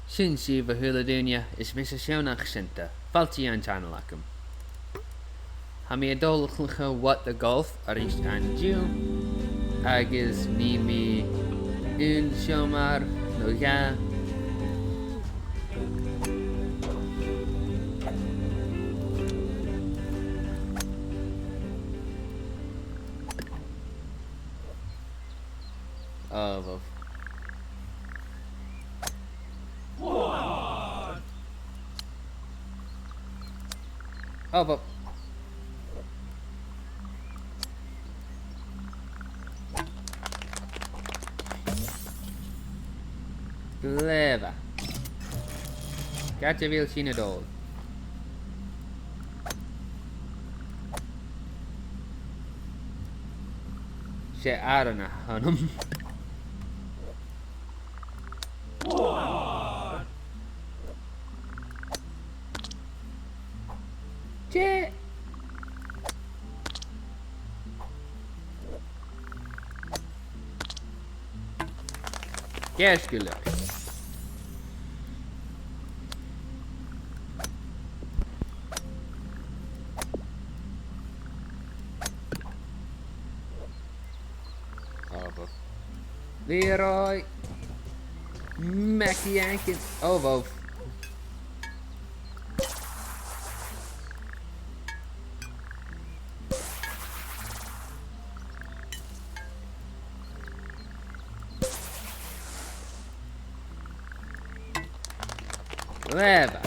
Sin si bh thula dúine is mis a seannach sinnta, faltaí an teanacham. Ha mí dulcha wat a golf ar is an dú, agus ní mi un seomar nó ga. Oh, well. Gleva. Gotcha vil sin dol. sé aranna hanum. Che. Kerskuller. Leroy Mackie Yankin. Oh, wow. Leva.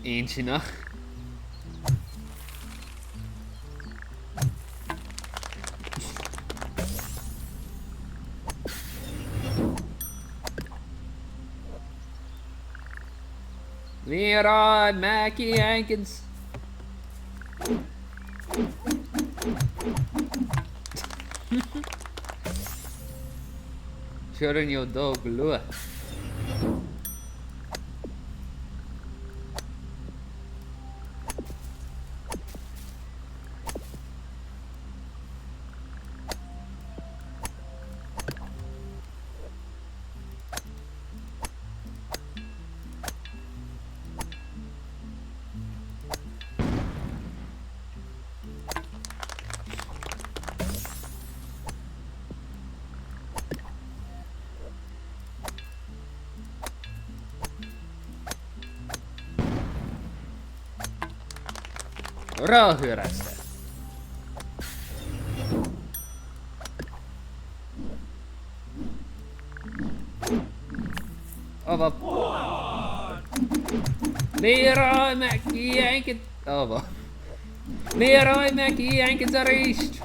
Eentje nog. Leroy Mackie Hankins. Shouldn't your dog lure? Rauhyrästä. Ova. Leroy Mackie Hankins. Ova. Leroy Mackie Hankins arrest.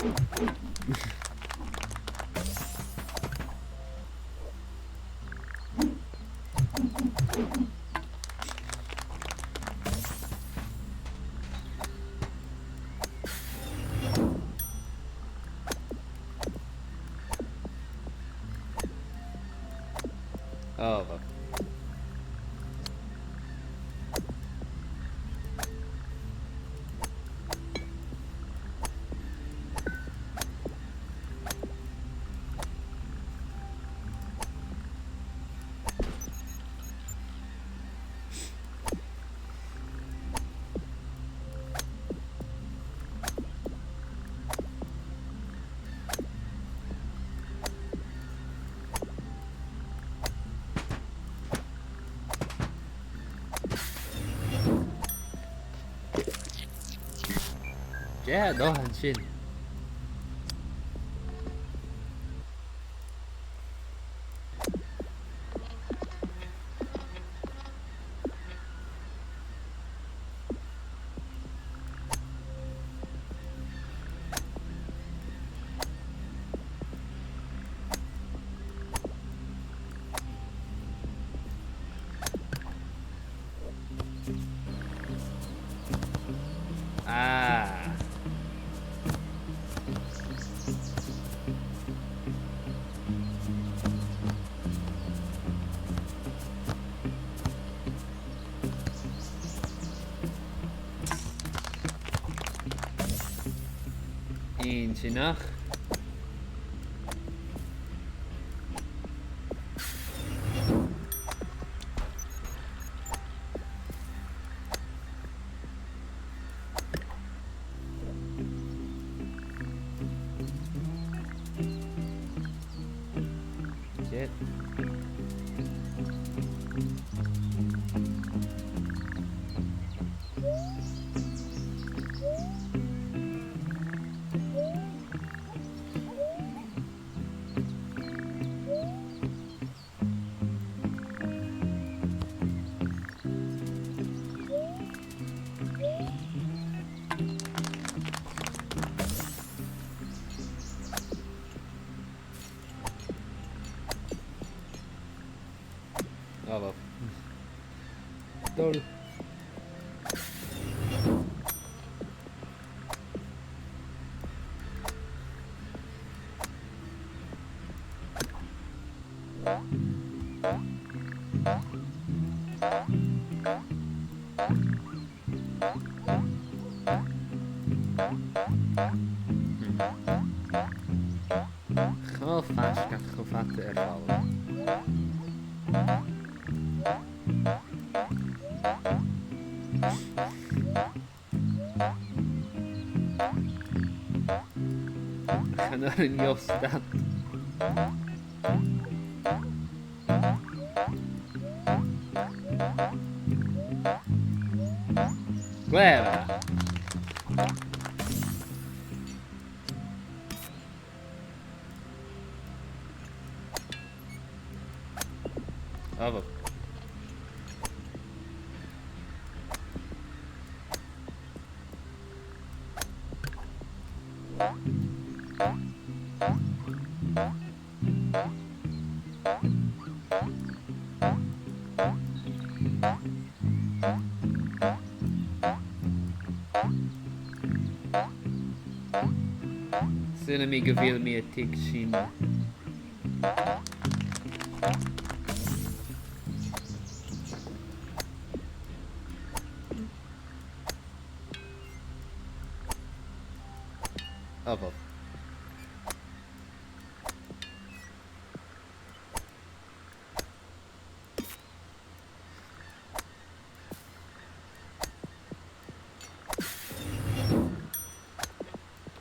Ova. Ja, doch ein Sinn. Ah. Een sinach. Shit. Oh wel. Dol. Gewoon vast, ik had gevat ervallen. Ik ga naar een Jos stad. Guerra. Oh, wel. Cinnamiga wil meer tik zien. Oh, wel.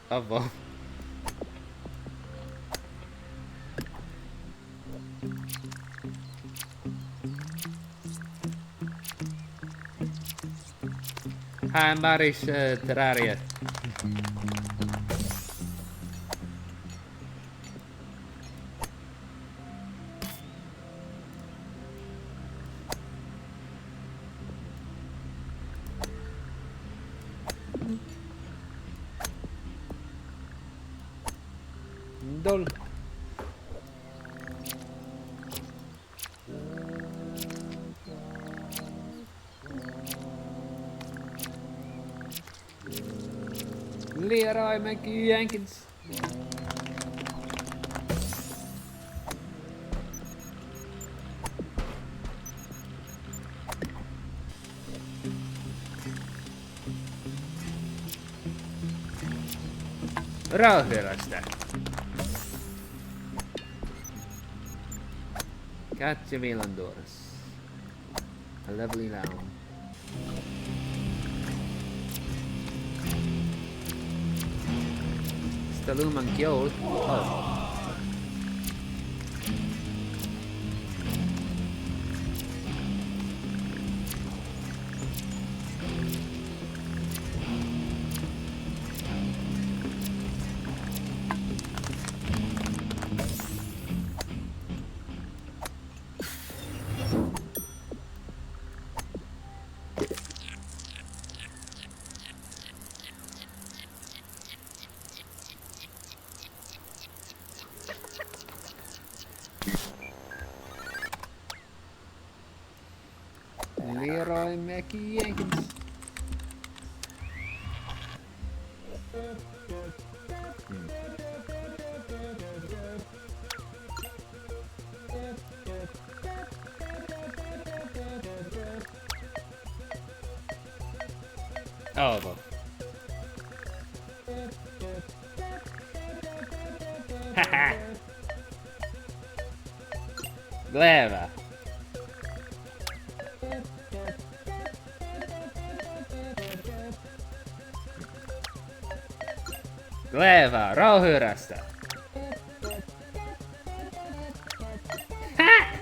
Oh, wel. Hi, Maris Terraria. Dol. Leroy McJenkins. Rauhvirasta. Katja Velandoris. A lovely lamb. Stalum Anchiol. Oh. Leroy McJenkins. Oh, well. Gleva. Gleva, rohurasta. Ha!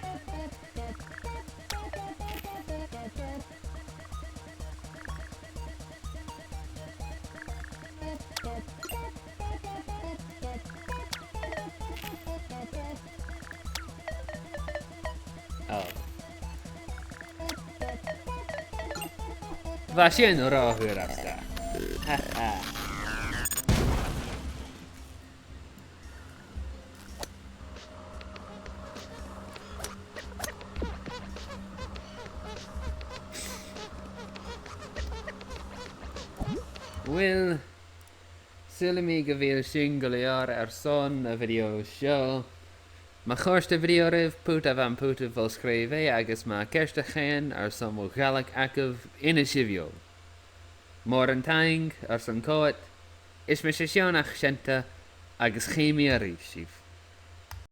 Oh. Vasien rohurasta. Ha ha. Will Silmi gavil singoliar son a video show. Ma chorste video rif puta van puta vol schrijven agus ma kerste gaan son mo galak akkev in a shivio. Moran tang son coat is me sesiona chenta agus chemia rif